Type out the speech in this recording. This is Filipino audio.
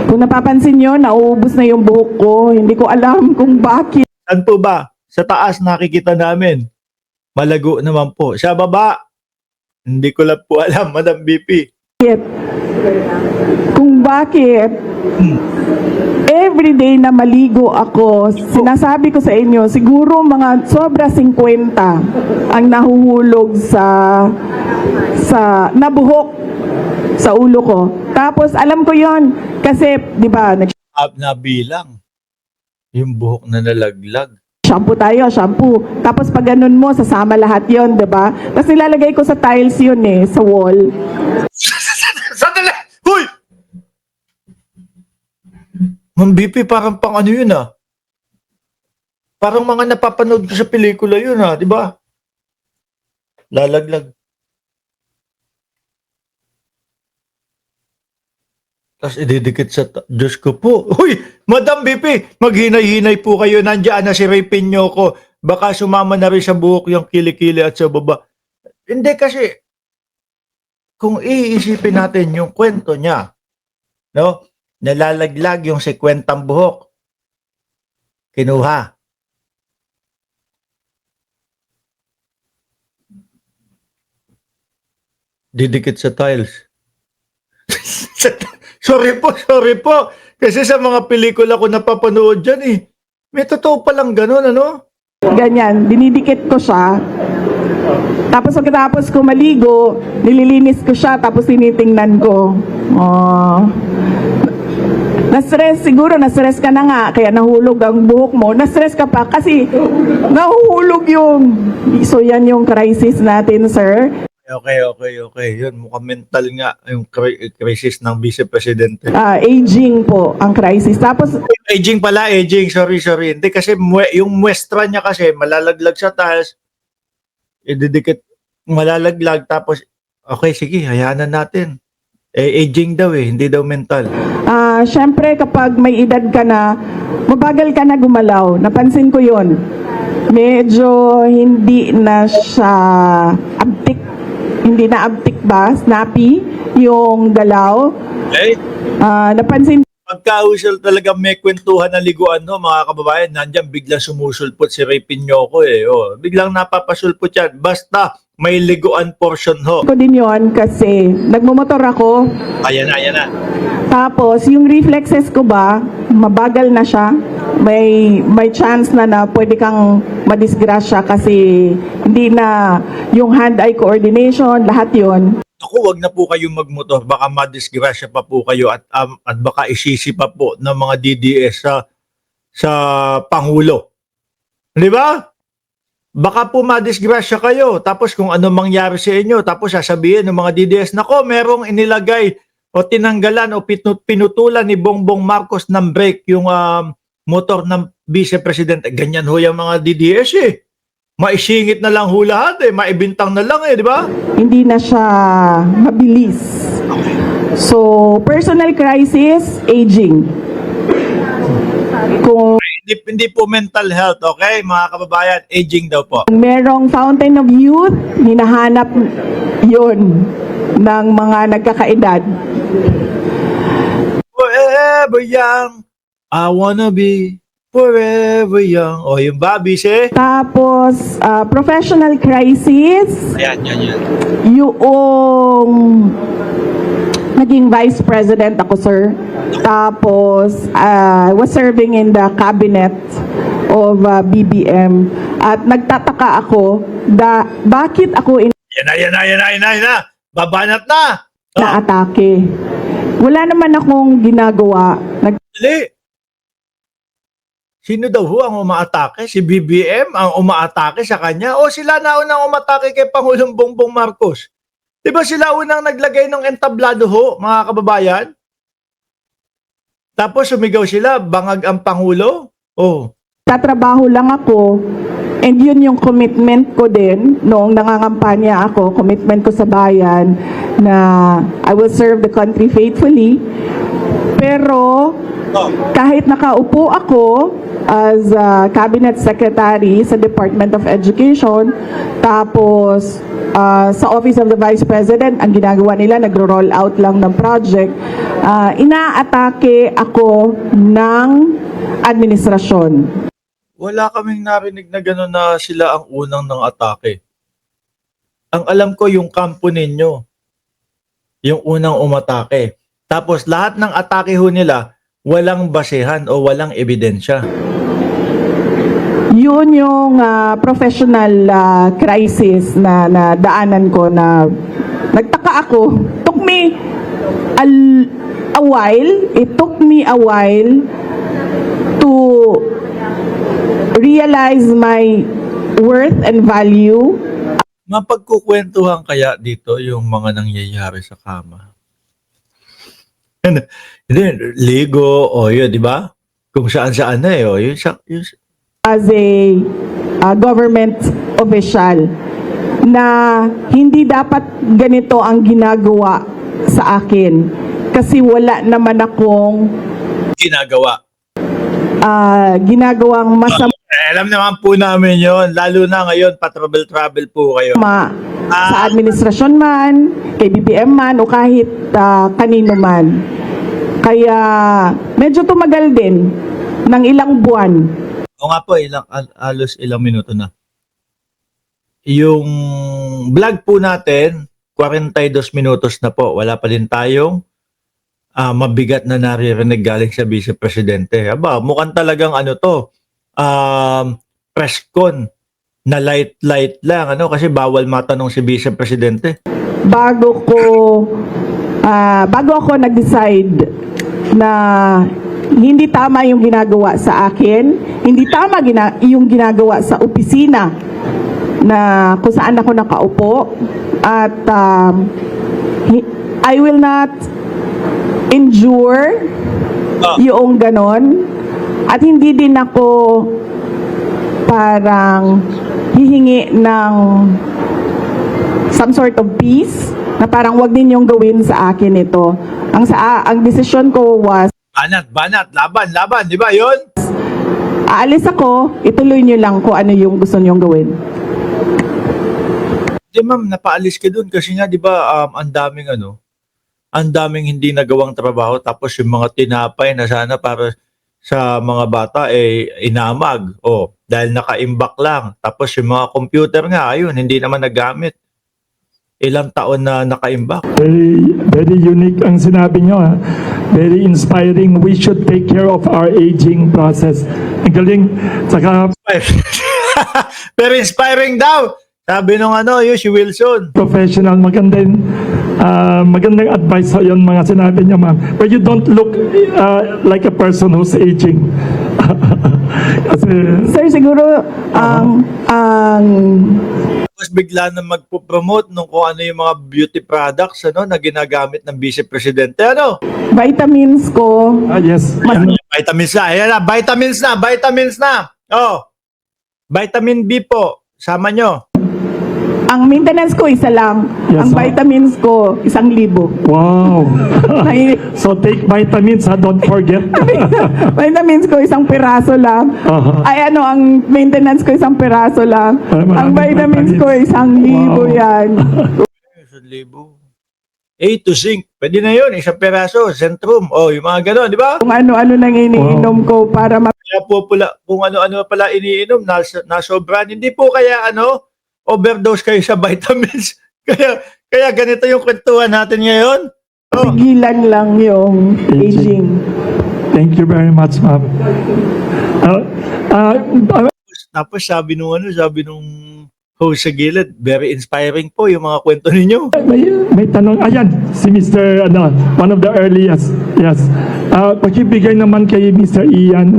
Kung napapansin nyo, nauubos na yung buhok ko. Hindi ko alam kung bakit. Saan po ba? Sa taas nakikita namin. Malago naman po. Sa baba, hindi ko lang po alam, Madam BP. Kung bakit everyday na maligo ako, sinasabi ko sa inyo, siguro mga sobra 50 ang nahuhulog sa nabuhok sa ulo ko. Tapos alam ko yon kasi 'di ba, Nabilang. Yung buhok na nalaglag. shampoo tayo, shampoo. Tapos pag ganun mo, sasama lahat yon, 'di ba? Tapos nilalagay ko sa tiles yun sa wall. Sandali! Hoy! Ma'am BP, parang pang ano yun ah. Parang mga napapanood ko sa pelikula yun ah, di ba? Lalaglag. Tapos ididikit sa... Diyos ko po. Hoy! Madam BP! Maghinay-hinay po kayo. Nandiyan na si Ray Piñoco. Baka sumama na rin sa buhok yung kilikili at sa baba. Hindi kasi... Kung iisipin natin yung kwento niya, no? Nalalaglag yung 50 buhok. Kinuha. Didikit sa tiles. Sorry po. Kasi sa mga pelikula ko napapanood dyan eh. May totoo palang ganun, ano? Ganyan, dinidikit ko siya. Tapos pagkatapos ko maligo, nililinis ko siya, tapos tinitingnan ko. Na-stress ka na nga, kaya nahulog ang buhok mo. Na-stress ka pa kasi nahuhulog yung... So yan yung crisis natin, sir. Okay. Yun, mukhang mental nga yung crisis ng Vice Presidente. Aging po ang crisis. Tapos Aging. Sorry. Hindi kasi yung muestra niya kasi malalaglag sa tiles, ididikit, malalaglag, tapos okay, sige, hayaan na natin. Aging daw hindi daw mental. syempre kapag may edad ka na, mabagal ka na gumalaw. Napansin ko yon. Medyo hindi na siya abtik. Hindi na abtik ba? Snappy yung galaw. Okay? Napansin Pagka-usual talaga may kwentuhan ng liguan, no, mga kababayan, nandiyan biglang sumusulpot si Ray Piñoco biglang napapasulpot yan. Basta may liguan portion ho. ko din yon kasi nagmumotor ako. Ayan na. Tapos yung reflexes ko ba, mabagal na siya. May chance na pwede kang madisgrasya kasi hindi na yung hand-eye coordination, lahat yon. Ako, wag na po kayong magmotor. Baka madisgrasya pa po kayo at baka isisi pa po ng mga DDS sa Pangulo. Di ba? Baka po madisgrasya kayo. Tapos kung ano mangyari sa inyo, tapos sasabihin ng mga DDS, nako, merong inilagay o tinanggalan o pinutulan ni Bongbong Marcos ng brake yung motor ng Vice President. Ganyan ho yung mga DDS Maisingit na lang ho lahat maibintang na lang di ba? Hindi na siya mabilis. So, personal crisis, aging. Kung Hindi po mental health, okay? Mga kababayan, aging daw po. merong fountain of youth, hinahanap yon ng mga nagkakaedad. Forever young, I wanna be forever young. O, yung Bobby, Tapos, professional crisis, Ayan. yung naging vice president ako, sir. Tapos, I was serving in the cabinet of BBM. At nagtataka ako, bakit ako Yan na. Babanat na. na-atake? Wala naman akong ginagawa. Dali. Sino daw ho ang umaatake? Si BBM ang umaatake sa kanya? O sila na unang umatake kay Pangulong Bongbong Marcos? Diba sila unang naglagay ng entablado ho, mga kababayan? Tapos sumigaw sila, bangag ang Pangulo? Tatrabaho lang ako. And yun yung commitment ko din noong nangangampanya ako, commitment ko sa bayan na I will serve the country faithfully. Pero kahit nakaupo ako, as Cabinet Secretary sa Department of Education. Tapos, sa Office of the Vice President, ang ginagawa nila, nagro-roll out lang ng project. Inaatake ako ng administrasyon. Wala kaming narinig na gano'n na sila ang unang ng atake. Ang alam ko yung kampo ninyo, yung unang umatake. Tapos lahat ng atake ho nila, walang basehan o walang ebidensya. Yun yung professional crisis na daanan ko na nagtaka ako. Took me a while, it took me a while to realize my worth and value. Mapagkukwentuhan kaya dito yung mga nangyayari sa kama? Hindi, ligo, o yun, di ba? Kung saan-saan na o yun, As a government official na hindi dapat ganito ang ginagawa sa akin kasi wala naman akong ginagawang masama alam naman po namin yon, lalo na ngayon, pa-travel po kayo. sa administrasyon man, kay BBM man, o kahit kanino man. Kaya medyo tumagal din ng ilang buwan. O nga po, halos ilang minuto na. Yung vlog po natin, 42 minutos na po. Wala pa din tayong mabigat na naririnig galing sa Vice Presidente. Aba, mukhang talagang press con na light lang, kasi bawal matanong si Vice Presidente. Bago ako nag-decide na hindi tama yung ginagawa sa akin, hindi tama yung ginagawa sa opisina na kung saan ako nakaupo, at I will not endure yung ganon, at hindi din ako parang hihingi ng some sort of peace na parang wag ninyong gawin sa akin ito. Ang desisyon ko was Banat, laban, di ba yun? aalis ako, ituloy nyo lang kung ano yung gusto nyong gawin. Di ma'am, napaalis ka dun kasi nga, di ba, ang daming hindi nagawang trabaho, tapos yung mga tinapay na sana para sa mga bata inamag. Dahil naka-imbak lang. Tapos yung mga computer nga, ayun, hindi naman nagamit. Ilang taon na naka-imbak. Very, very unique ang sinabi nyo. Very inspiring. We should take care of our aging process. Ang galing. Saka Pero inspiring daw. Sabi nung yung si Wilson. professional. Magandang advice sa yun mga sinabi nyo, ma'am. But you don't look like a person who's aging. Kasi, Sir, siguro Tapos bigla na magpo-promote nung kung ano yung mga beauty products na ginagamit ng Vice Presidente. vitamins ko, yes. Vitamins na. Ayan na, vitamins na. Vitamin B po. Sama nyo. ang maintenance ko isa lang. Yes, Ang ma'am. vitamins ko 1,000. Wow. May- So take vitamins, don't forget. vitamins ko 1 piraso lang. Aha. Ay ang maintenance ko 1 piraso lang. Ay, Ang maraming vitamins ko 1,000 Wow. yan. 1,000. A to zinc. Pwede na yun. 1 peraso. Centrum. Yung mga ganon, di ba? Kung ano-ano nang iniinom ko para Kaya po pala, kung ano-ano pala iniinom, nasobran. Hindi po kaya overdose kayo sa vitamins. kaya ganito yung kwentuhan natin ngayon. mapigilan lang yung aging. Thank you very much, ma'am. Tapos sabi nung host sa gilid, very inspiring po yung mga kwento ninyo. May tanong, ayan, si Mr. one of the earliest, yes. Pakibigay naman kay Mr. Ian,